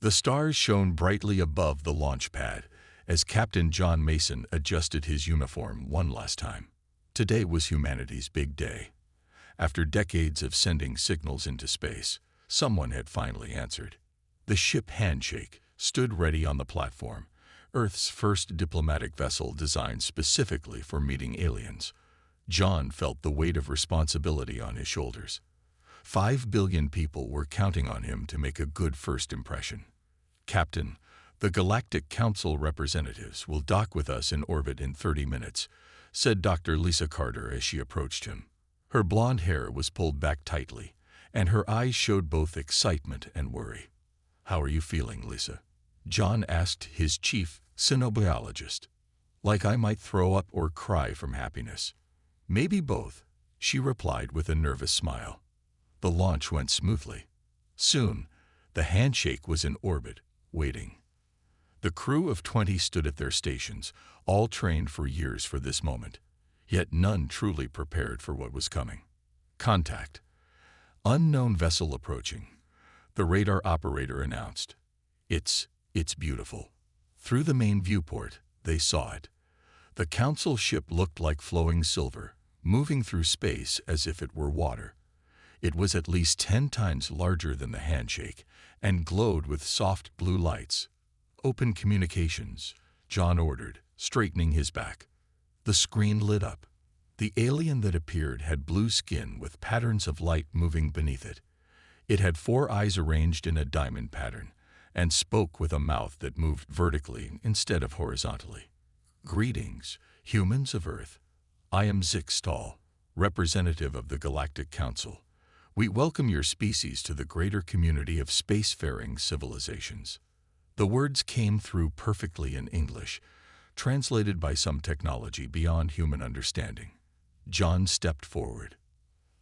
The stars shone brightly above the launch pad as Captain John Mason adjusted his uniform one last time. Today was humanity's big day. After decades of sending signals into space, someone had finally answered. The ship Handshake stood ready on the platform, Earth's first diplomatic vessel designed specifically for meeting aliens. John felt the weight of responsibility on his shoulders. 5 billion people were counting on him to make a good first impression. Captain, the Galactic Council representatives will dock with us in orbit in 30 minutes, said Dr. Lisa Carter as she approached him. Her blonde hair was pulled back tightly, and her eyes showed both excitement and worry. "How are you feeling, Lisa?" John asked his chief xenobiologist. "Like I might throw up or cry from happiness." "Maybe both," she replied with a nervous smile. The launch went smoothly. Soon, the Handshake was in orbit, waiting. The crew of 20 stood at their stations, all trained for years for this moment, yet none truly prepared for what was coming. Contact. Unknown vessel approaching. The radar operator announced. It's beautiful." Through the main viewport, they saw it. The Council ship looked like flowing silver, moving through space as if it were water. It was at least 10 times larger than the Handshake and glowed with soft blue lights. "Open communications," John ordered, straightening his back. The screen lit up. The alien that appeared had blue skin with patterns of light moving beneath it. It had 4 eyes arranged in a diamond pattern and spoke with a mouth that moved vertically instead of horizontally. "Greetings, humans of Earth. I am Zixtal, representative of the Galactic Council. We welcome your species to the greater community of spacefaring civilizations." The words came through perfectly in English, translated by some technology beyond human understanding. John stepped forward.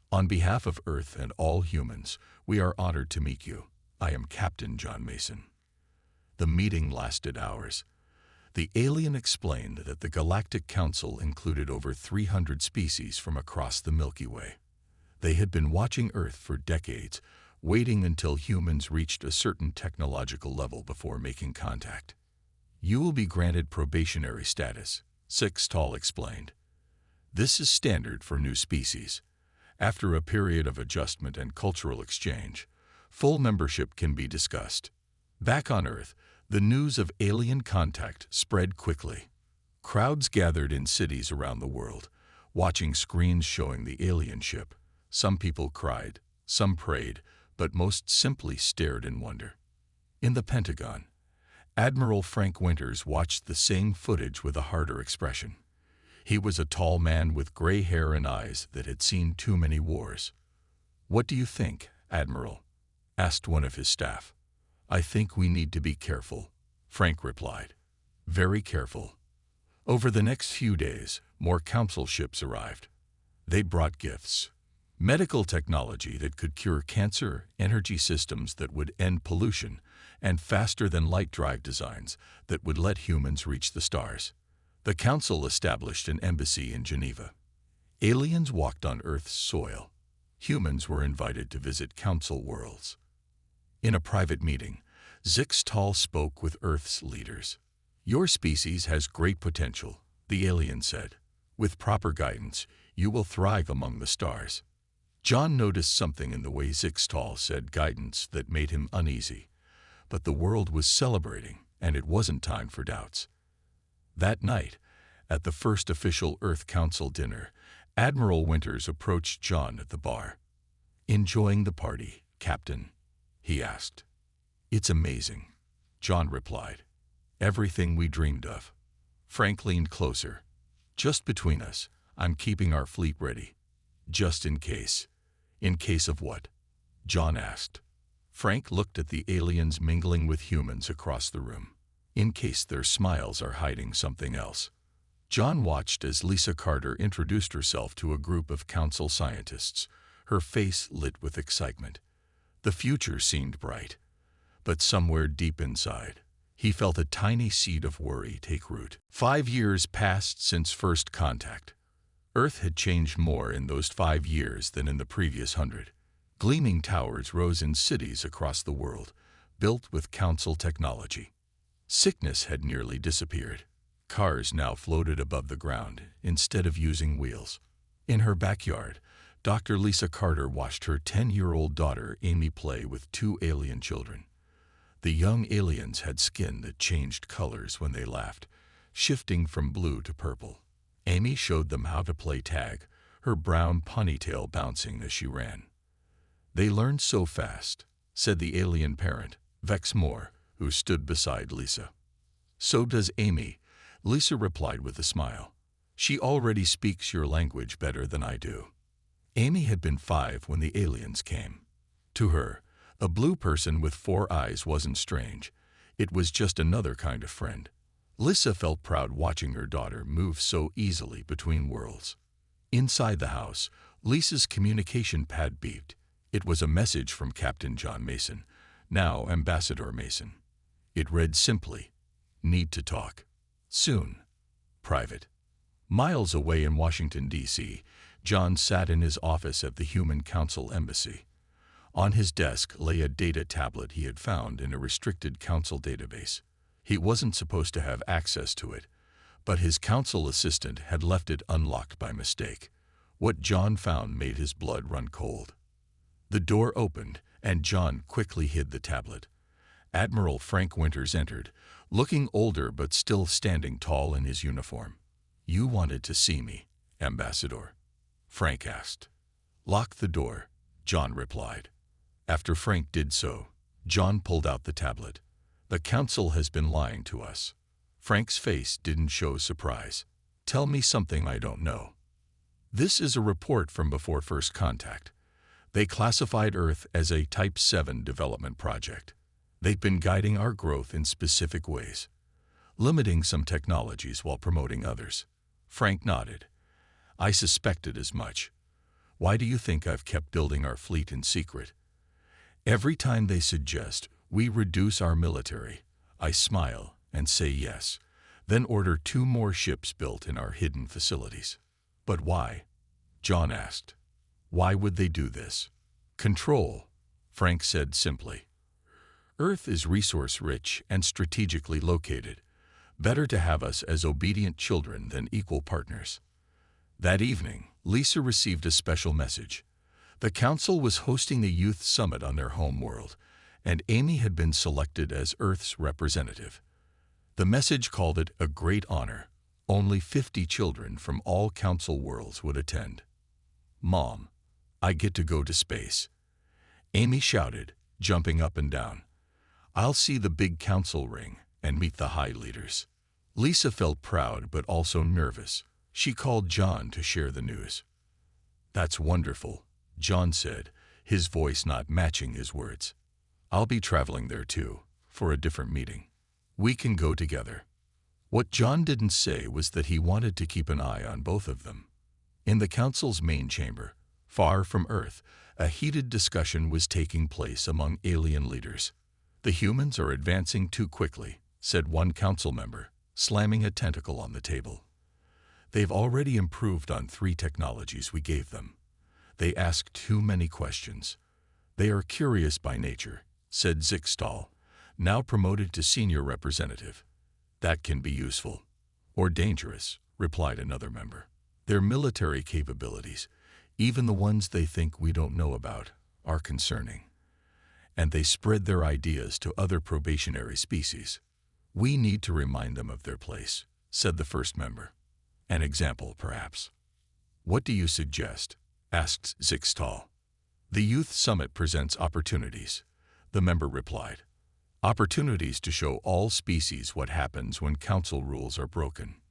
"On behalf of Earth and all humans, we are honored to meet you. I am Captain John Mason." The meeting lasted hours. The alien explained that the Galactic Council included over 300 species from across the Milky Way. They had been watching Earth for decades, waiting until humans reached a certain technological level before making contact. "You will be granted probationary status," Zixtal explained. "This is standard for new species. After a period of adjustment and cultural exchange, full membership can be discussed." Back on Earth, the news of alien contact spread quickly. Crowds gathered in cities around the world, watching screens showing the alien ship. Some people cried, some prayed, but most simply stared in wonder. In the Pentagon, Admiral Frank Winters watched the same footage with a harder expression. He was a tall man with gray hair and eyes that had seen too many wars. "What do you think, Admiral?" asked one of his staff. "I think we need to be careful," Frank replied. "Very careful." Over the next few days, more council ships arrived. They brought gifts. Medical technology that could cure cancer, energy systems that would end pollution, and faster-than-light drive designs that would let humans reach the stars. The Council established an embassy in Geneva. Aliens walked on Earth's soil. Humans were invited to visit Council worlds. In a private meeting, Zixtal spoke with Earth's leaders. "Your species has great potential," the alien said. "With proper guidance, you will thrive among the stars." John noticed something in the way Zixtal said guidance that made him uneasy. But the world was celebrating, and it wasn't time for doubts. That night, at the first official Earth Council dinner, Admiral Winters approached John at the bar. "Enjoying the party, Captain?" he asked. "It's amazing," John replied. "Everything we dreamed of." Frank leaned closer. "Just between us, I'm keeping our fleet ready. Just in case." "In case of what?" John asked. Frank looked at the aliens mingling with humans across the room. "In case their smiles are hiding something else." John watched as Lisa Carter introduced herself to a group of council scientists, her face lit with excitement. The future seemed bright. But somewhere deep inside, he felt a tiny seed of worry take root. 5 years passed since first contact. Earth had changed more in those 5 years than in the previous 100. Gleaming towers rose in cities across the world, built with council technology. Sickness had nearly disappeared. Cars now floated above the ground instead of using wheels. In her backyard, Dr. Lisa Carter watched her 10-year-old daughter Amy play with two alien children. The young aliens had skin that changed colors when they laughed, shifting from blue to purple. Amy showed them how to play tag, her brown ponytail bouncing as she ran. "They learned so fast," said the alien parent, Vex Moore, who stood beside Lisa. "So does Amy," Lisa replied with a smile. "She already speaks your language better than I do." Amy had been 5 when the aliens came. To her, a blue person with 4 eyes wasn't strange. It was just another kind of friend. Lisa felt proud watching her daughter move so easily between worlds. Inside the house, Lisa's communication pad beeped. It was a message from Captain John Mason, now Ambassador Mason. It read simply, "Need to talk. Soon. Private." Miles away in Washington, D.C., John sat in his office at the Human Council Embassy. On his desk lay a data tablet he had found in a restricted council database. He wasn't supposed to have access to it, but his council assistant had left it unlocked by mistake. What John found made his blood run cold. The door opened, and John quickly hid the tablet. Admiral Frank Winters entered, looking older but still standing tall in his uniform. "You wanted to see me, Ambassador?" Frank asked. "Lock the door," John replied. After Frank did so, John pulled out the tablet. "The council has been lying to us." Frank's face didn't show surprise. "Tell me something I don't know." "This is a report from before first contact. They classified Earth as a Type 7 development project. They've been guiding our growth in specific ways, limiting some technologies while promoting others." Frank nodded. "I suspected as much. Why do you think I've kept building our fleet in secret? Every time they suggest we reduce our military, I smile and say yes, then order 2 more ships built in our hidden facilities." "But why?" John asked. "Why would they do this?" "Control," Frank said simply. "Earth is resource-rich and strategically located. Better to have us as obedient children than equal partners." That evening, Lisa received a special message. The council was hosting the youth summit on their home world, and Amy had been selected as Earth's representative. The message called it a great honor. Only 50 children from all council worlds would attend. "Mom, I get to go to space," Amy shouted, jumping up and down. "I'll see the big council ring and meet the high leaders." Lisa felt proud but also nervous. She called John to share the news. "That's wonderful," John said, his voice not matching his words. "I'll be traveling there too, for a different meeting. We can go together." What John didn't say was that he wanted to keep an eye on both of them. In the council's main chamber, far from Earth, a heated discussion was taking place among alien leaders. "The humans are advancing too quickly," said one council member, slamming a tentacle on the table. "They've already improved on 3 technologies we gave them. They ask too many questions. They are curious by nature," said Zixtal, now promoted to senior representative. "That can be useful." "Or dangerous," replied another member. "Their military capabilities, even the ones they think we don't know about, are concerning. And they spread their ideas to other probationary species. We need to remind them of their place," said the first member. "An example, perhaps." "What do you suggest?" asked Zixtal. "The Youth Summit presents opportunities," the member replied. "Opportunities to show all species what happens when council rules are broken."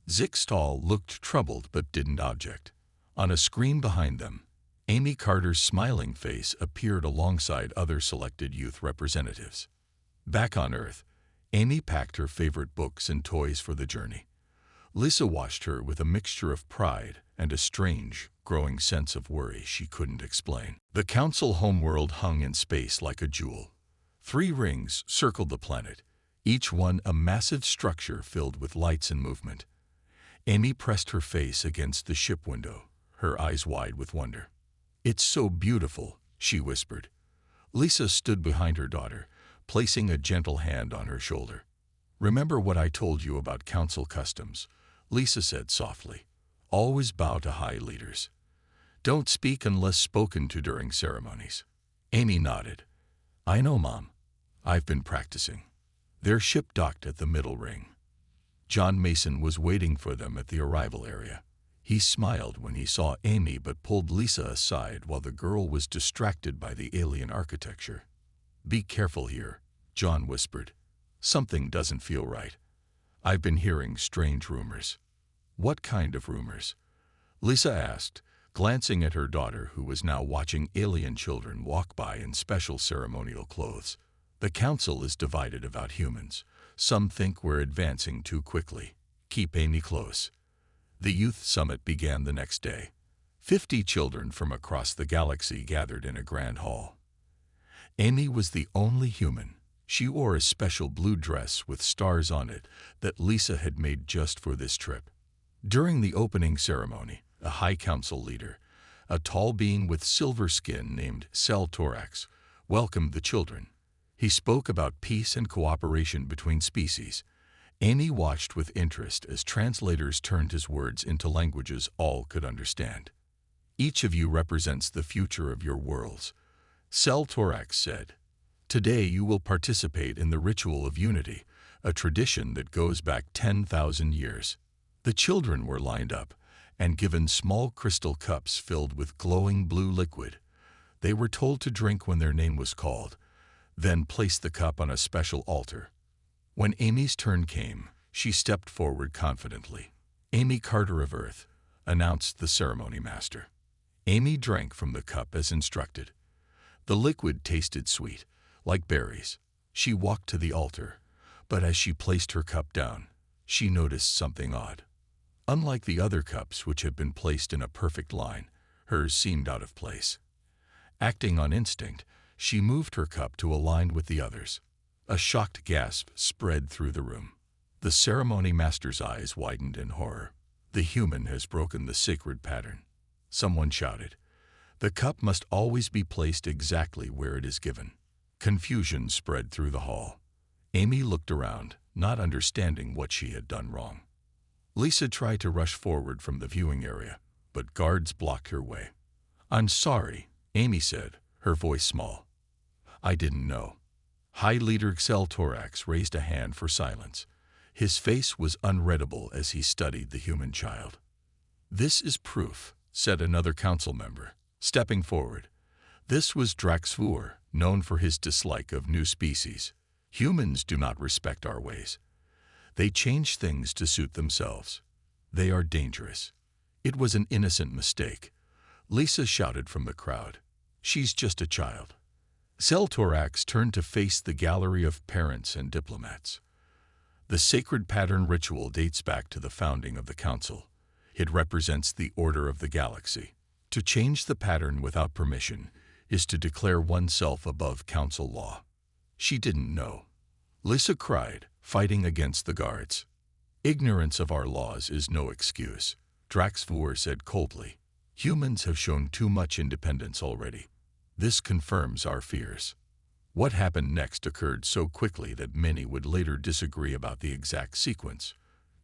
Zixtal looked troubled but didn't object. On a screen behind them, Amy Carter's smiling face appeared alongside other selected youth representatives. Back on Earth, Amy packed her favorite books and toys for the journey. Lisa watched her with a mixture of pride and a strange, growing sense of worry she couldn't explain. The council homeworld hung in space like a jewel. 3 rings circled the planet, each one a massive structure filled with lights and movement. Amy pressed her face against the ship window, her eyes wide with wonder. "It's so beautiful," she whispered. Lisa stood behind her daughter, placing a gentle hand on her shoulder. "Remember what I told you about council customs," Lisa said softly. "Always bow to high leaders. Don't speak unless spoken to during ceremonies." Amy nodded. "I know, Mom. I've been practicing." Their ship docked at the middle ring. John Mason was waiting for them at the arrival area. He smiled when he saw Amy but pulled Lisa aside while the girl was distracted by the alien architecture. "Be careful here," John whispered. "Something doesn't feel right. I've been hearing strange rumors." "What kind of rumors?" Lisa asked, glancing at her daughter who was now watching alien children walk by in special ceremonial clothes. "The council is divided about humans. Some think we're advancing too quickly. Keep Amy close." The youth summit began the next day. 50 children from across the galaxy gathered in a grand hall. Amy was the only human. She wore a special blue dress with stars on it that Lisa had made just for this trip. During the opening ceremony, a high council leader, a tall being with silver skin named Thorax, welcomed the children. He spoke about peace and cooperation between species. Amy watched with interest as translators turned his words into languages all could understand. "Each of you represents the future of your worlds," Thorax said. "Today you will participate in the ritual of unity, a tradition that goes back 10,000 years." The children were lined up and given small crystal cups filled with glowing blue liquid. They were told to drink when their name was called, then place the cup on a special altar. When Amy's turn came, she stepped forward confidently. "Amy Carter of Earth," announced the ceremony master. Amy drank from the cup as instructed. The liquid tasted sweet, like berries. She walked to the altar, but as she placed her cup down, she noticed something odd. Unlike the other cups which had been placed in a perfect line, hers seemed out of place. Acting on instinct, she moved her cup to align with the others. A shocked gasp spread through the room. The ceremony master's eyes widened in horror. "The human has broken the sacred pattern," someone shouted. "The cup must always be placed exactly where it is given." Confusion spread through the hall. Amy looked around, not understanding what she had done wrong. Lisa tried to rush forward from the viewing area, but guards blocked her way. "I'm sorry," Amy said, her voice small. "I didn't know." High Leader Thorax raised a hand for silence. His face was unreadable as he studied the human child. "This is proof," said another council member, stepping forward. This was Vor, known for his dislike of new species. "Humans do not respect our ways. They change things to suit themselves. They are dangerous." "It was an innocent mistake," Lisa shouted from the crowd. "She's just a child." Thorax turned to face the gallery of parents and diplomats. The sacred pattern ritual dates back to the founding of the council. It represents the order of the galaxy. To change the pattern without permission is to declare oneself above council law. "She didn't know," Lisa cried, fighting against the guards. "Ignorance of our laws is no excuse," Vor said coldly. "Humans have shown too much independence already. This confirms our fears." What happened next occurred so quickly that many would later disagree about the exact sequence.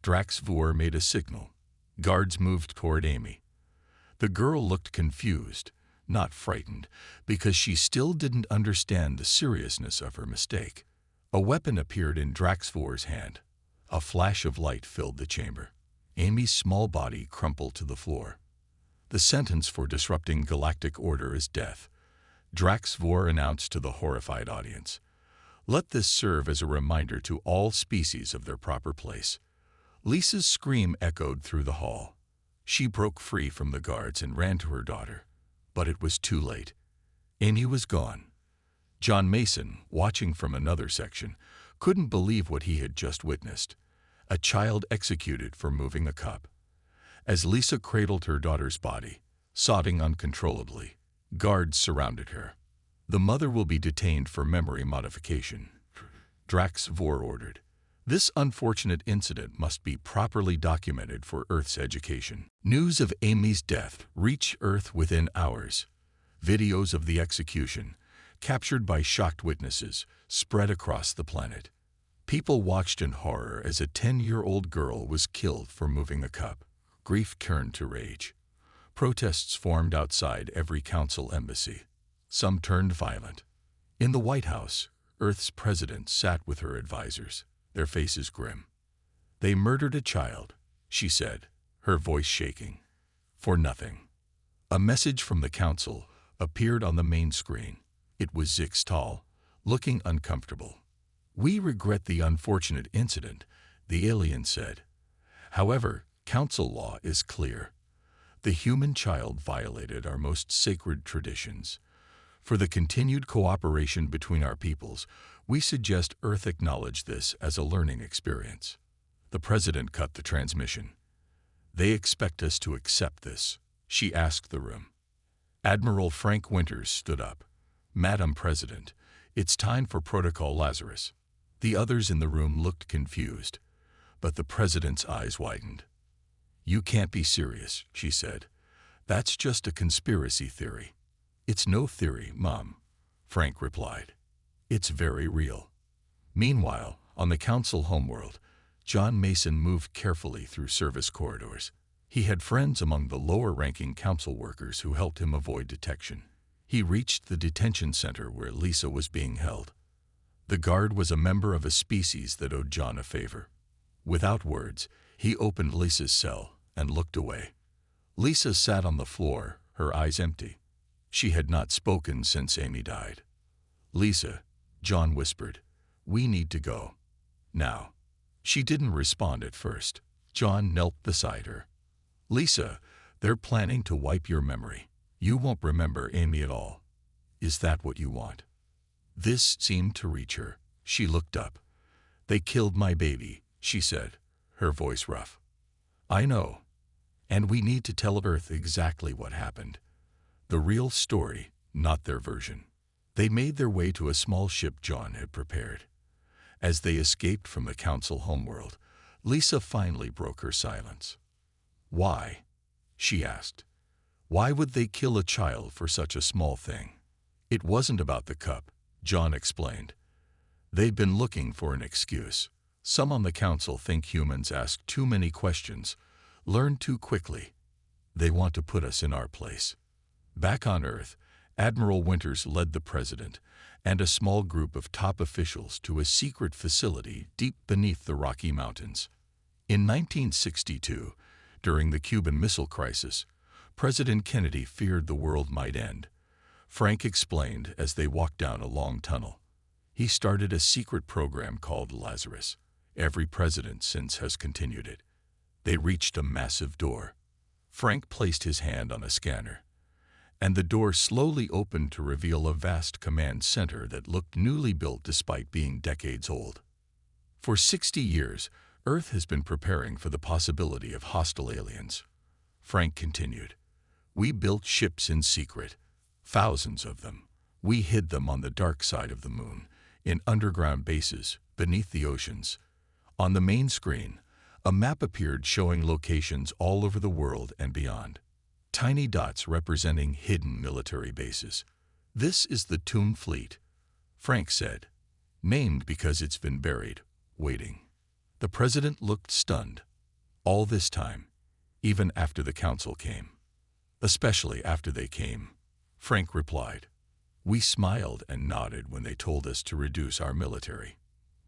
Vor made a signal. Guards moved toward Amy. The girl looked confused, not frightened, because she still didn't understand the seriousness of her mistake. A weapon appeared in Vor's hand. A flash of light filled the chamber. Amy's small body crumpled to the floor. "The sentence for disrupting galactic order is death," Vor announced to the horrified audience. "Let this serve as a reminder to all species of their proper place." Lisa's scream echoed through the hall. She broke free from the guards and ran to her daughter. But it was too late. Amy was gone. John Mason, watching from another section, couldn't believe what he had just witnessed. A child executed for moving a cup. As Lisa cradled her daughter's body, sobbing uncontrollably, guards surrounded her. "The mother will be detained for memory modification," Vor ordered. "This unfortunate incident must be properly documented for Earth's education." News of Amy's death reached Earth within hours. Videos of the execution, captured by shocked witnesses, spread across the planet. People watched in horror as a 10-year-old girl was killed for moving a cup. Grief turned to rage. Protests formed outside every council embassy. Some turned violent. In the White House, Earth's president sat with her advisors, their faces grim. "They murdered a child," she said, her voice shaking. "For nothing." A message from the council appeared on the main screen. It was Zixtal, looking uncomfortable. "We regret the unfortunate incident," the alien said. "However, council law is clear. The human child violated our most sacred traditions. For the continued cooperation between our peoples, we suggest Earth acknowledge this as a learning experience." The president cut the transmission. "They expect us to accept this," she asked the room. Admiral Frank Winters stood up. "Madam President, it's time for Protocol Lazarus." The others in the room looked confused, but the president's eyes widened. "You can't be serious," she said. "That's just a conspiracy theory." "It's no theory, Mom," Frank replied. "It's very real." Meanwhile, on the council homeworld, John Mason moved carefully through service corridors. He had friends among the lower-ranking council workers who helped him avoid detection. He reached the detention center where Lisa was being held. The guard was a member of a species that owed John a favor. Without words, he opened Lisa's cell and looked away. Lisa sat on the floor, her eyes empty. She had not spoken since Amy died. "Lisa," John whispered, "we need to go. Now." She didn't respond at first. John knelt beside her. "Lisa, they're planning to wipe your memory. You won't remember Amy at all. Is that what you want?" This seemed to reach her. She looked up. "They killed my baby," she said, her voice rough. "I know. And we need to tell Earth exactly what happened. The real story, not their version." They made their way to a small ship John had prepared. As they escaped from the council homeworld, Lisa finally broke her silence. "Why?" she asked. "Why would they kill a child for such a small thing?" "It wasn't about the cup," John explained. "They've been looking for an excuse. Some on the council think humans ask too many questions, learn too quickly. They want to put us in our place." Back on Earth, Admiral Winters led the president and a small group of top officials to a secret facility deep beneath the Rocky Mountains. In 1962, during the Cuban Missile Crisis, President Kennedy feared the world might end. Frank explained as they walked down a long tunnel. He started a secret program called Lazarus. Every president since has continued it. They reached a massive door. Frank placed his hand on a scanner, and the door slowly opened to reveal a vast command center that looked newly built despite being decades old. For 60 years, Earth has been preparing for the possibility of hostile aliens. Frank continued. "We built ships in secret, thousands of them. We hid them on the dark side of the moon, in underground bases, beneath the oceans." On the main screen, a map appeared showing locations all over the world and beyond. Tiny dots representing hidden military bases. "This is the Toon Fleet," Frank said, "named because it's been buried, waiting." The president looked stunned. All this time, even after the council came. "Especially after they came," Frank replied. "We smiled and nodded when they told us to reduce our military.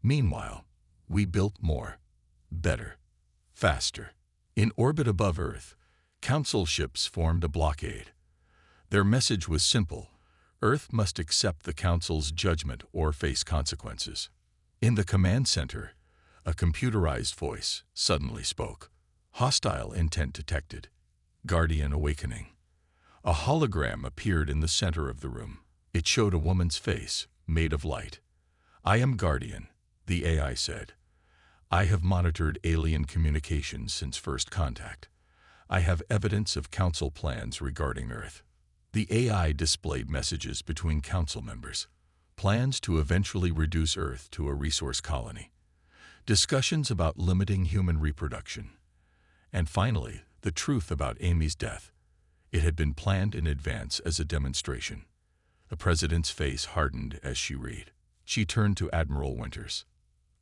Meanwhile, we built more, better, faster." In orbit above Earth, council ships formed a blockade. Their message was simple: Earth must accept the council's judgment or face consequences. In the command center, a computerized voice suddenly spoke. "Hostile intent detected. Guardian awakening." A hologram appeared in the center of the room. It showed a woman's face, made of light. "I am Guardian," the AI said. "I have monitored alien communications since first contact. I have evidence of council plans regarding Earth." The AI displayed messages between council members. Plans to eventually reduce Earth to a resource colony. Discussions about limiting human reproduction. And finally, the truth about Amy's death. It had been planned in advance as a demonstration. The president's face hardened as she read. She turned to Admiral Winters.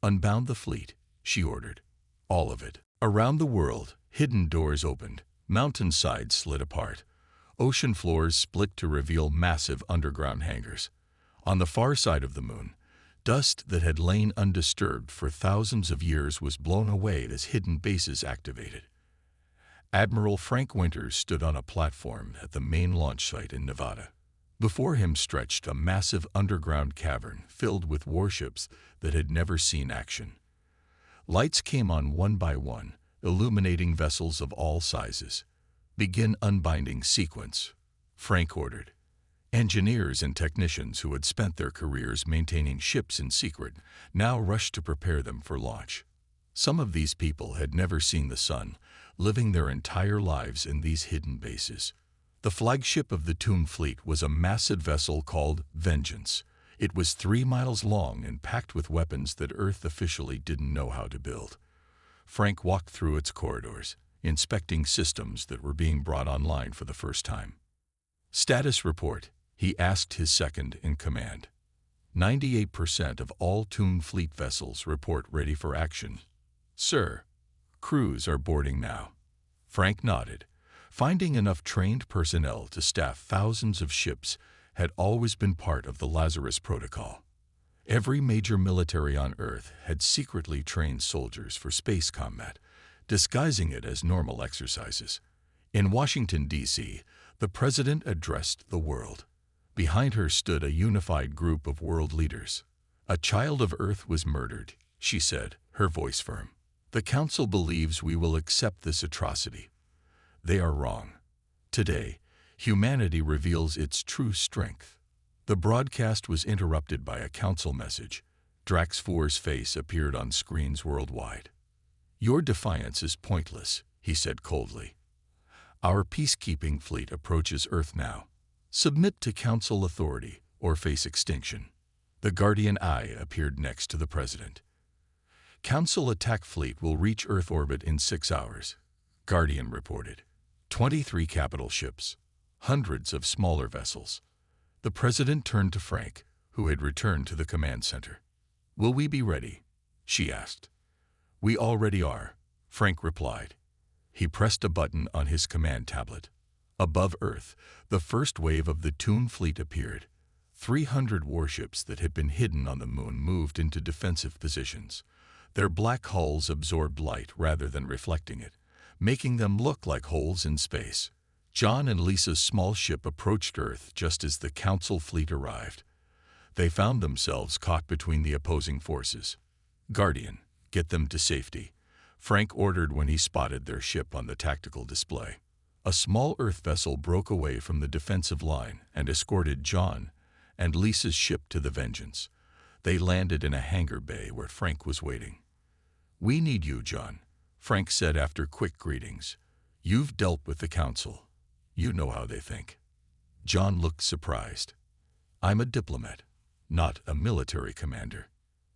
"Unbound the fleet," she ordered. "All of it." Around the world, hidden doors opened, mountain sides slid apart, ocean floors split to reveal massive underground hangars. On the far side of the moon, dust that had lain undisturbed for thousands of years was blown away as hidden bases activated. Admiral Frank Winters stood on a platform at the main launch site in Nevada. Before him stretched a massive underground cavern filled with warships that had never seen action. Lights came on one by one, illuminating vessels of all sizes. "Begin unbinding sequence," Frank ordered. Engineers and technicians who had spent their careers maintaining ships in secret now rushed to prepare them for launch. Some of these people had never seen the sun, living their entire lives in these hidden bases. The flagship of the Toon Fleet was a massive vessel called Vengeance. It was 3 miles long and packed with weapons that Earth officially didn't know how to build. Frank walked through its corridors, inspecting systems that were being brought online for the first time. "Status report," he asked his second in command. 98% of all Toon Fleet vessels report ready for action. "Sir, crews are boarding now." Frank nodded. Finding enough trained personnel to staff thousands of ships had always been part of the Lazarus Protocol. Every major military on Earth had secretly trained soldiers for space combat, disguising it as normal exercises. In Washington, D.C., the president addressed the world. Behind her stood a unified group of world leaders. "A child of Earth was murdered," she said, her voice firm. "The Council believes we will accept this atrocity. They are wrong. Today, humanity reveals its true strength." The broadcast was interrupted by a council message. Drax 4's face appeared on screens worldwide. "Your defiance is pointless," he said coldly. "Our peacekeeping fleet approaches Earth now. Submit to council authority or face extinction." The Guardian Eye appeared next to the president. "Council attack fleet will reach Earth orbit in 6 hours," Guardian reported. 23 capital ships, hundreds of smaller vessels. The president turned to Frank, who had returned to the command center. "Will we be ready?" she asked. "We already are," Frank replied. He pressed a button on his command tablet. Above Earth, the first wave of the Toon Fleet appeared. 300 warships that had been hidden on the moon moved into defensive positions. Their black hulls absorbed light rather than reflecting it, making them look like holes in space. John and Lisa's small ship approached Earth just as the Council fleet arrived. They found themselves caught between the opposing forces. "Guardian, get them to safety," Frank ordered when he spotted their ship on the tactical display. A small Earth vessel broke away from the defensive line and escorted John and Lisa's ship to the Vengeance. They landed in a hangar bay where Frank was waiting. "We need you, John," Frank said after quick greetings. "You've dealt with the Council. You know how they think." John looked surprised. "I'm a diplomat, not a military commander."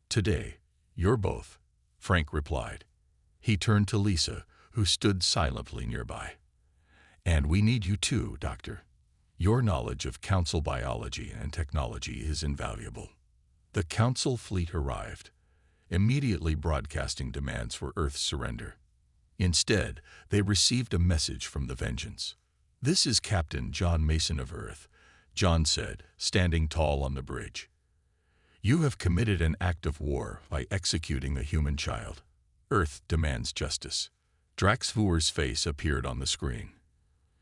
"Today, you're both," Frank replied. He turned to Lisa, who stood silently nearby. "And we need you too, Doctor. Your knowledge of Council biology and technology is invaluable." The Council fleet arrived, immediately broadcasting demands for Earth's surrender. Instead, they received a message from the Vengeance. "This is Captain John Mason of Earth," John said, standing tall on the bridge. "You have committed an act of war by executing a human child. Earth demands justice." Drax 4's face appeared on the screen.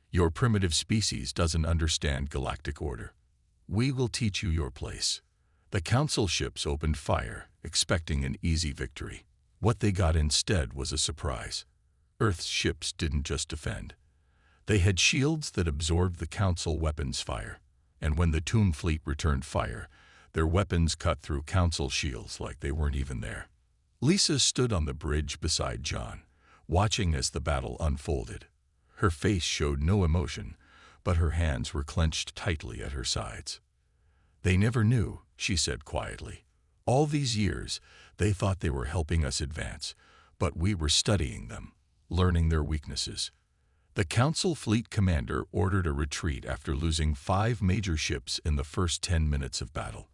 "Your primitive species doesn't understand galactic order. We will teach you your place." The Council ships opened fire, expecting an easy victory. What they got instead was a surprise. Earth's ships didn't just defend. They had shields that absorbed the Council weapons fire, and when the Toon Fleet returned fire, their weapons cut through Council shields like they weren't even there. Lisa stood on the bridge beside John, watching as the battle unfolded. Her face showed no emotion, but her hands were clenched tightly at her sides. "They never knew," she said quietly. "All these years, they thought they were helping us advance, but we were studying them, learning their weaknesses. The Council Fleet Commander ordered a retreat after losing 5 major ships in the first 10 minutes of battle.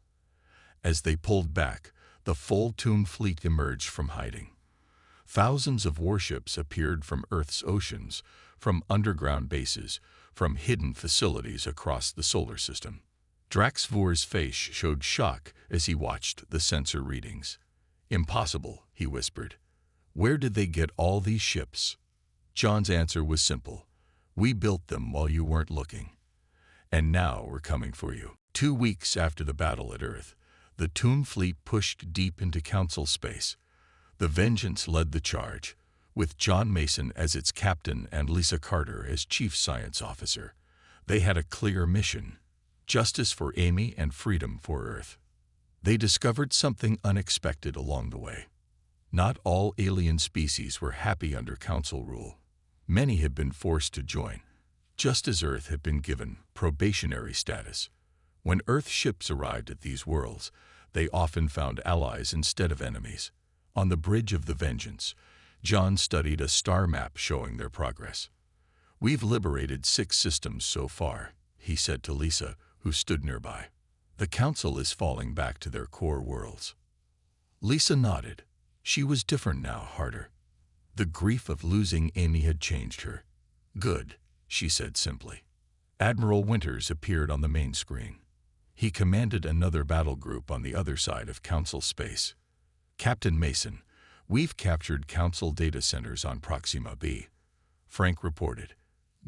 As they pulled back, the full Toon fleet emerged from hiding. Thousands of warships appeared from Earth's oceans, from underground bases, from hidden facilities across the solar system. Draxvor's face showed shock as he watched the sensor readings. "Impossible," he whispered. "Where did they get all these ships?" John's answer was simple. "We built them while you weren't looking. And now we're coming for you." 2 weeks after the battle at Earth, the Toon fleet pushed deep into Council space. The Vengeance led the charge, with John Mason as its captain and Lisa Carter as chief science officer. They had a clear mission: justice for Amy and freedom for Earth. They discovered something unexpected along the way. Not all alien species were happy under Council rule. Many had been forced to join, just as Earth had been given probationary status. When Earth ships arrived at these worlds, they often found allies instead of enemies. On the bridge of the Vengeance, John studied a star map showing their progress. "We've liberated 6 systems so far," he said to Lisa, who stood nearby. "The Council is falling back to their core worlds." Lisa nodded. She was different now, harder. The grief of losing Amy had changed her. "Good," she said simply. Admiral Winters appeared on the main screen. He commanded another battle group on the other side of Council space. "Captain Mason, we've captured Council data centers on Proxima B," Frank reported.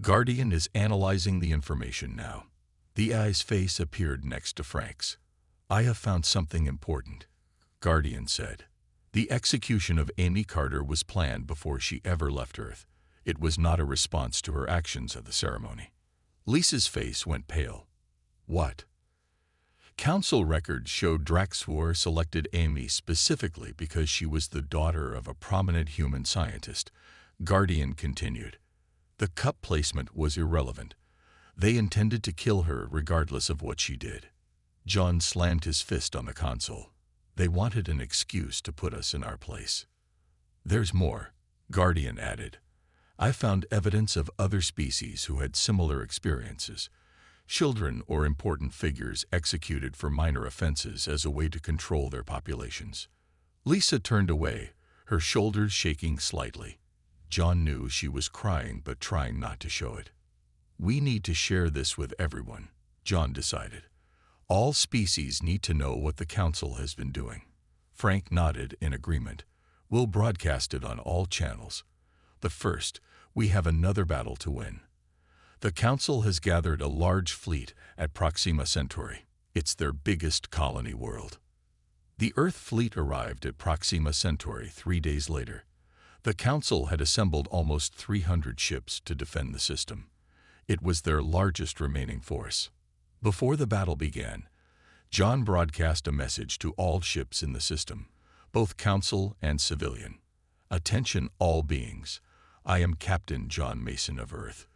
"Guardian is analyzing the information now." The AI's face appeared next to Frank's. "I have found something important," Guardian said. "The execution of Amy Carter was planned before she ever left Earth. It was not a response to her actions at the ceremony." Lisa's face went pale. "What?" Council records showed Draxvor selected Amy specifically because she was the daughter of a prominent human scientist. Guardian continued. "The cup placement was irrelevant. They intended to kill her regardless of what she did." John slammed his fist on the console. "They wanted an excuse to put us in our place." "There's more," Guardian added. "I found evidence of other species who had similar experiences. Children or important figures executed for minor offenses as a way to control their populations." Lisa turned away, her shoulders shaking slightly. John knew she was crying but trying not to show it. "We need to share this with everyone," John decided. "All species need to know what the Council has been doing." Frank nodded in agreement. "We'll broadcast it on all channels. But first, we have another battle to win. The Council has gathered a large fleet at Proxima Centauri. It's their biggest colony world." The Earth fleet arrived at Proxima Centauri 3 days later. The Council had assembled almost 300 ships to defend the system. It was their largest remaining force. Before the battle began, John broadcast a message to all ships in the system, both Council and civilian. "Attention all beings. I am Captain John Mason of Earth.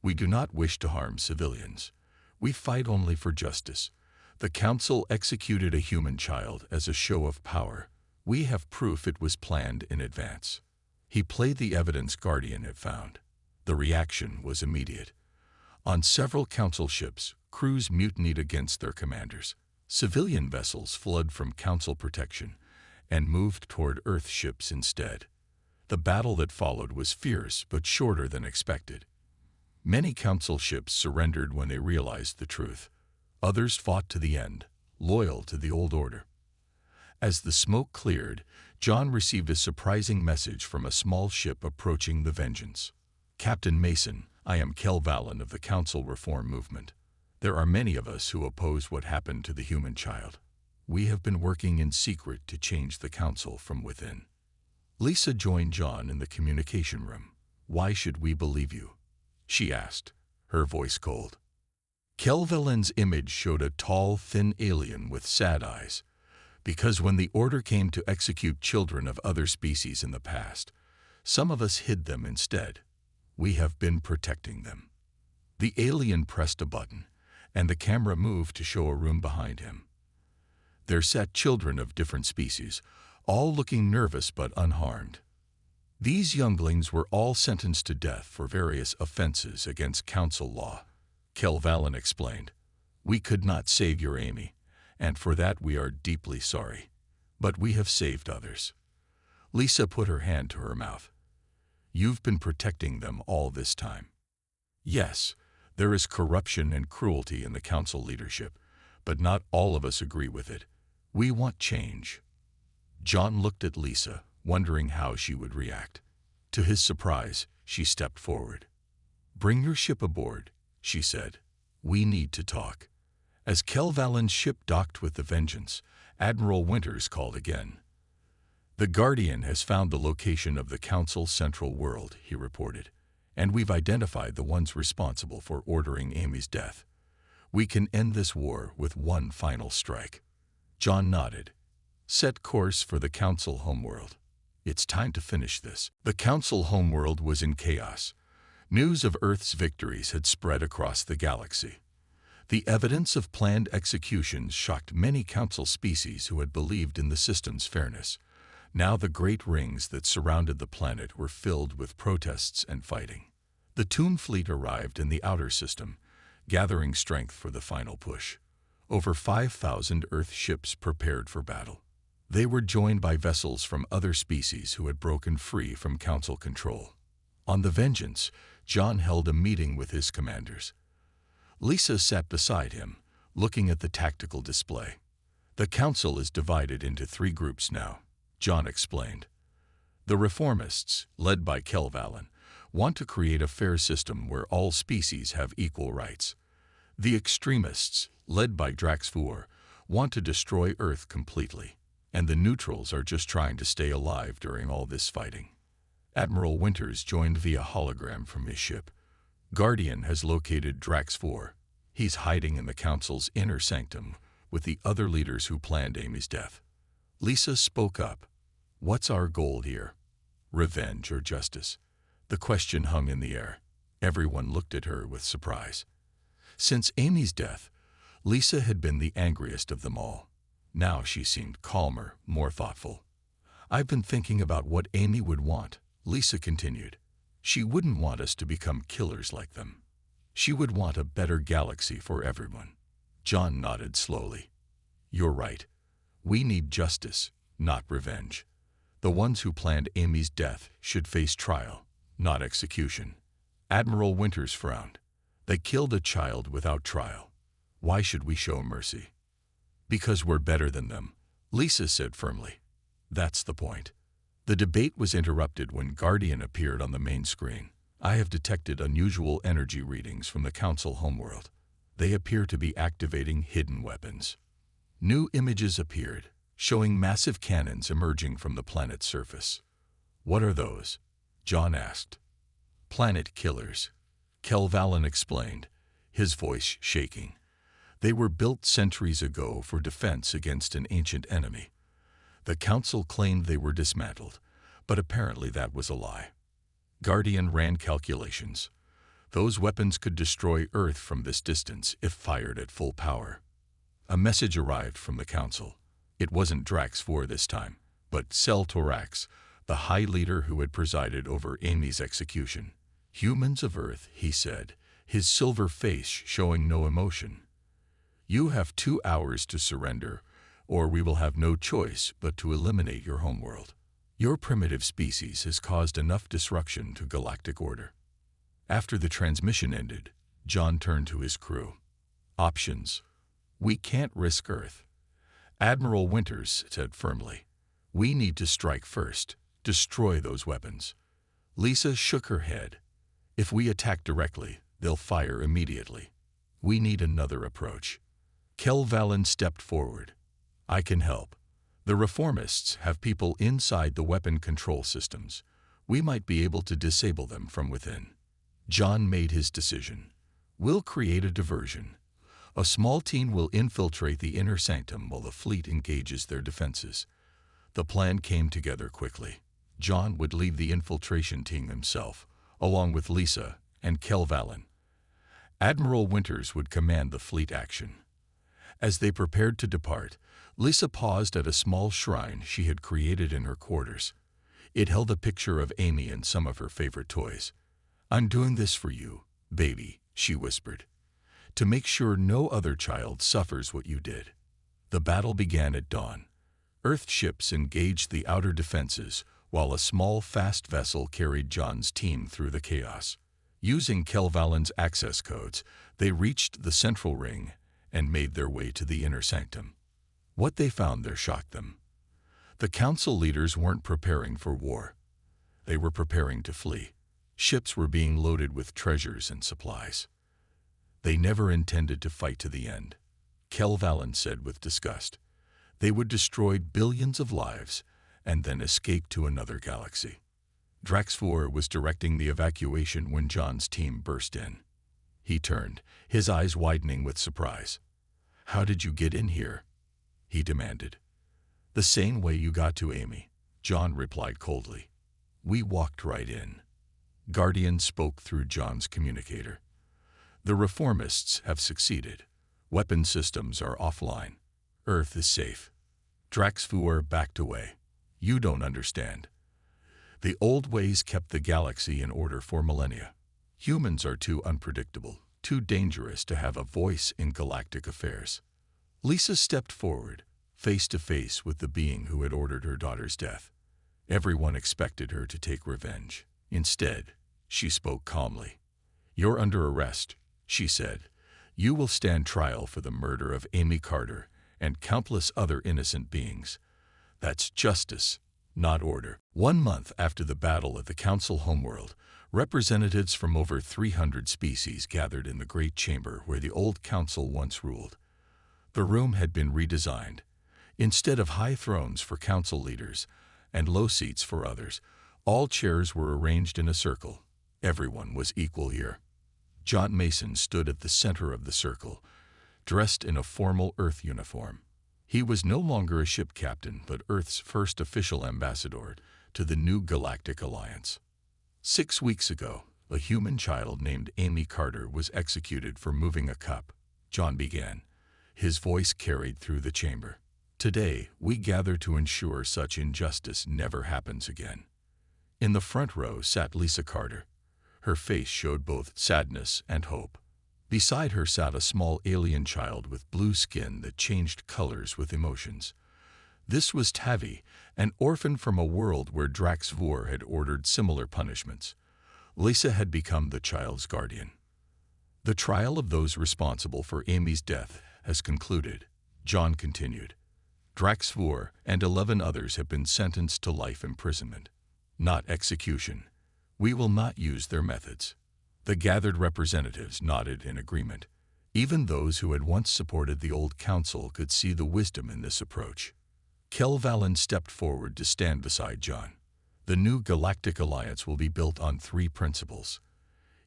We do not wish to harm civilians. We fight only for justice. The Council executed a human child as a show of power. We have proof it was planned in advance." He played the evidence Guardian had found. The reaction was immediate. On several Council ships, crews mutinied against their commanders. Civilian vessels fled from Council protection and moved toward Earth ships instead. The battle that followed was fierce but shorter than expected. Many Council ships surrendered when they realized the truth. Others fought to the end, loyal to the old order. As the smoke cleared, John received a surprising message from a small ship approaching the Vengeance. "Captain Mason, I am Kel Valen of the Council Reform Movement. There are many of us who oppose what happened to the human child. We have been working in secret to change the Council from within." Lisa joined John in the communication room. "Why should we believe you?" she asked, her voice cold. Kelvalen's image showed a tall, thin alien with sad eyes. "Because when the order came to execute children of other species in the past, some of us hid them instead. We have been protecting them." The alien pressed a button, and the camera moved to show a room behind him. There sat children of different species, all looking nervous but unharmed. These younglings were all sentenced to death for various offenses against council law. Kelvalen explained. We could not save your Amy, and for that we are deeply sorry. But we have saved others. Lisa put her hand to her mouth. You've been protecting them all this time. Yes, there is corruption and cruelty in the council leadership, but not all of us agree with it. We want change. John looked at Lisa, wondering how she would react. To his surprise, she stepped forward. Bring your ship aboard, she said. We need to talk. As Kelvalen's ship docked with the Vengeance, Admiral Winters called again. The Guardian has found the location of the Council's central world, he reported, and we've identified the ones responsible for ordering Amy's death. We can end this war with one final strike. John nodded. Set course for the Council homeworld. It's time to finish this. The Council homeworld was in chaos. News of Earth's victories had spread across the galaxy. The evidence of planned executions shocked many Council species who had believed in the system's fairness. Now the great rings that surrounded the planet were filled with protests and fighting. The Tomb Fleet arrived in the outer system, gathering strength for the final push. Over 5,000 Earth ships prepared for battle. They were joined by vessels from other species who had broken free from Council control. On the Vengeance, John held a meeting with his commanders. Lisa sat beside him, looking at the tactical display. The Council is divided into 3 groups now, John explained. The Reformists, led by Kelvalen, want to create a fair system where all species have equal rights. The Extremists, led by Draxfuor, want to destroy Earth completely, and the Neutrals are just trying to stay alive during all this fighting. Admiral Winters joined via hologram from his ship. Guardian has located Draxfuor. He's hiding in the Council's inner sanctum with the other leaders who planned Amy's death. Lisa spoke up. What's our goal here? Revenge or justice? The question hung in the air. Everyone looked at her with surprise. Since Amy's death, Lisa had been the angriest of them all. Now she seemed calmer, more thoughtful. I've been thinking about what Amy would want, Lisa continued. She wouldn't want us to become killers like them. She would want a better galaxy for everyone. John nodded slowly. You're right. We need justice, not revenge. The ones who planned Amy's death should face trial, not execution. Admiral Winters frowned. They killed a child without trial. Why should we show mercy? Because we're better than them, Lisa said firmly. That's the point. The debate was interrupted when Guardian appeared on the main screen. I have detected unusual energy readings from the Council homeworld. They appear to be activating hidden weapons. New images appeared, showing massive cannons emerging from the planet's surface. What are those? John asked. Planet killers, Kelvalen explained, his voice shaking. They were built centuries ago for defense against an ancient enemy. The Council claimed they were dismantled, but apparently that was a lie. Guardian ran calculations. Those weapons could destroy Earth from this distance if fired at full power. A message arrived from the Council. It wasn't Draxfuor this time, but Seltorax, the High Leader who had presided over Amy's execution. Humans of Earth, he said, his silver face showing no emotion. You have 2 hours to surrender, or we will have no choice but to eliminate your homeworld. Your primitive species has caused enough disruption to galactic order. After the transmission ended, John turned to his crew. Options. We can't risk Earth. Admiral Winters said firmly. We need to strike first, destroy those weapons. Lisa shook her head. If we attack directly, they'll fire immediately. We need another approach. Kelvalen stepped forward. I can help. The Reformists have people inside the weapon control systems. We might be able to disable them from within. John made his decision. We'll create a diversion. A small team will infiltrate the inner sanctum while the fleet engages their defenses. The plan came together quickly. John would lead the infiltration team himself, along with Lisa and Kelvalen. Admiral Winters would command the fleet action. As they prepared to depart, Lisa paused at a small shrine she had created in her quarters. It held a picture of Amy and some of her favorite toys. "I'm doing this for you, baby," she whispered, "to make sure no other child suffers what you did." The battle began at dawn. Earth ships engaged the outer defenses, while a small, fast vessel carried John's team through the chaos. Using Kelvalin's access codes, they reached the central ring and made their way to the inner sanctum. What they found there shocked them. The council leaders weren't preparing for war. They were preparing to flee. Ships were being loaded with treasures and supplies. They never intended to fight to the end, Kelvalin said with disgust. They would destroy billions of lives and then escape to another galaxy. Draxvor was directing the evacuation when John's team burst in. He turned, his eyes widening with surprise. "How did you get in here?" he demanded. "The same way you got to Amy," John replied coldly. "We walked right in." Guardian spoke through John's communicator. "The reformists have succeeded. Weapon systems are offline. Earth is safe." Draxvor backed away. "You don't understand. The old ways kept the galaxy in order for millennia. Humans are too unpredictable, too dangerous to have a voice in galactic affairs." Lisa stepped forward, face to face with the being who had ordered her daughter's death. Everyone expected her to take revenge. Instead, she spoke calmly. "You're under arrest," she said. "You will stand trial for the murder of Amy Carter and countless other innocent beings. That's justice, not order." 1 month after the battle at the Council homeworld, representatives from over 300 species gathered in the Great Chamber where the old Council once ruled. The room had been redesigned. Instead of high thrones for council leaders and low seats for others, all chairs were arranged in a circle. Everyone was equal here. John Mason stood at the center of the circle, dressed in a formal Earth uniform. He was no longer a ship captain, but Earth's first official ambassador to the new Galactic Alliance. 6 weeks ago, a human child named Amy Carter was executed for moving a cup, John began. His voice carried through the chamber. "Today, we gather to ensure such injustice never happens again." In the front row sat Lisa Carter. Her face showed both sadness and hope. Beside her sat a small alien child with blue skin that changed colors with emotions. This was Tavi, an orphan from a world where Draxvor had ordered similar punishments. Lisa had become the child's guardian. "The trial of those responsible for Amy's death has concluded," John continued. "Draxvor and 11 others have been sentenced to life imprisonment, not execution. We will not use their methods." The gathered representatives nodded in agreement. Even those who had once supported the old council could see the wisdom in this approach. Kelvalin stepped forward to stand beside John. "The new Galactic Alliance will be built on 3 principles: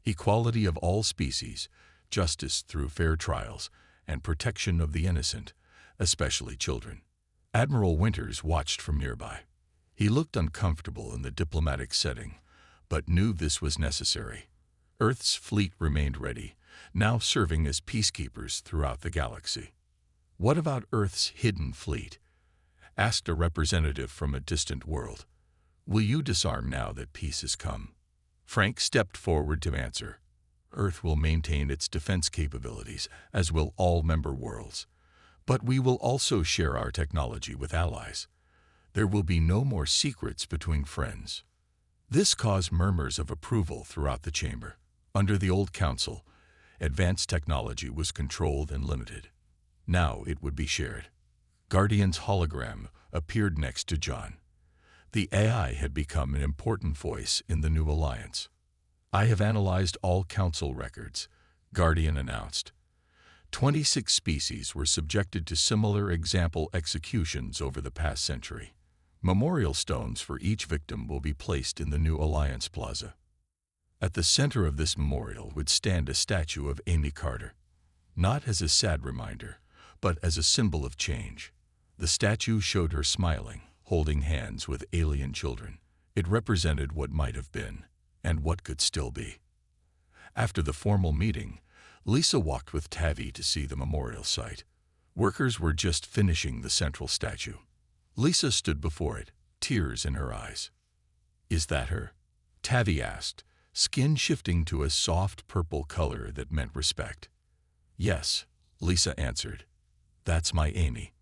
equality of all species, justice through fair trials, and protection of the innocent, especially children." Admiral Winters watched from nearby. He looked uncomfortable in the diplomatic setting, but knew this was necessary. Earth's fleet remained ready, now serving as peacekeepers throughout the galaxy. "What about Earth's hidden fleet?" asked a representative from a distant world. "Will you disarm now that peace has come?" Frank stepped forward to answer. "Earth will maintain its defense capabilities, as will all member worlds. But we will also share our technology with allies. There will be no more secrets between friends." This caused murmurs of approval throughout the chamber. Under the old council, advanced technology was controlled and limited. Now it would be shared. Guardian's hologram appeared next to John. The AI had become an important voice in the new alliance. "I have analyzed all council records," Guardian announced. 26 species were subjected to similar example executions over the past century. Memorial stones for each victim will be placed in the new Alliance Plaza. At the center of this memorial would stand a statue of Amy Carter, not as a sad reminder, but as a symbol of change. The statue showed her smiling, holding hands with alien children. It represented what might have been, and what could still be. After the formal meeting, Lisa walked with Tavi to see the memorial site. Workers were just finishing the central statue. Lisa stood before it, tears in her eyes. Is that her? Tavi asked, skin shifting to a soft purple color that meant respect. Yes, Lisa answered. That's my Amy.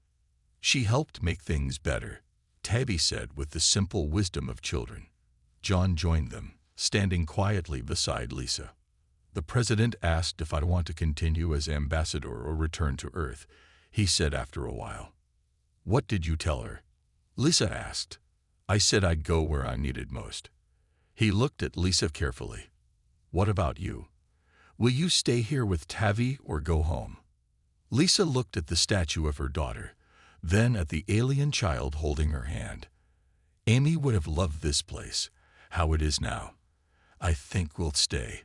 She helped make things better, Tavi said with the simple wisdom of children. John joined them, standing quietly beside Lisa. The president asked if I'd want to continue as ambassador or return to Earth, he said after a while. What did you tell her? Lisa asked. I said I'd go where I needed most. He looked at Lisa carefully. What about you? Will you stay here with Tavi or go home? Lisa looked at the statue of her daughter, then at the alien child holding her hand. Amy would have loved this place, how it is now. I think we'll stay.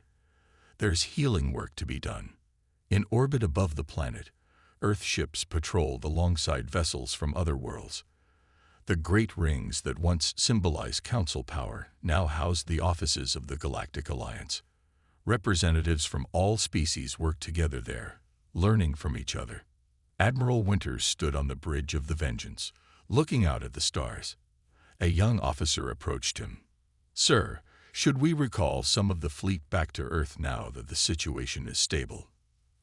There's healing work to be done. In orbit above the planet, Earth ships patrolled alongside vessels from other worlds. The great rings that once symbolized council power now house the offices of the Galactic Alliance. Representatives from all species work together there, learning from each other. Admiral Winters stood on the bridge of the Vengeance, looking out at the stars. A young officer approached him. Sir, should we recall some of the fleet back to Earth now that the situation is stable?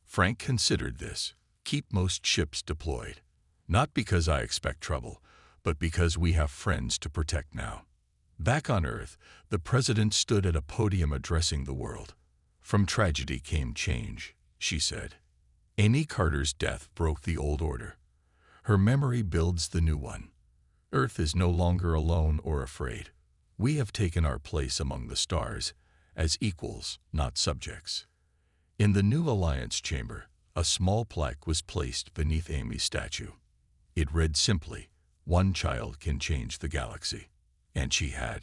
Frank considered this. Keep most ships deployed. Not because I expect trouble, but because we have friends to protect now. Back on Earth, the president stood at a podium addressing the world. From tragedy came change, she said. Amy Carter's death broke the old order. Her memory builds the new one. Earth is no longer alone or afraid. We have taken our place among the stars, as equals, not subjects. In the new Alliance chamber, a small plaque was placed beneath Amy's statue. It read simply, "One child can change the galaxy." And she had.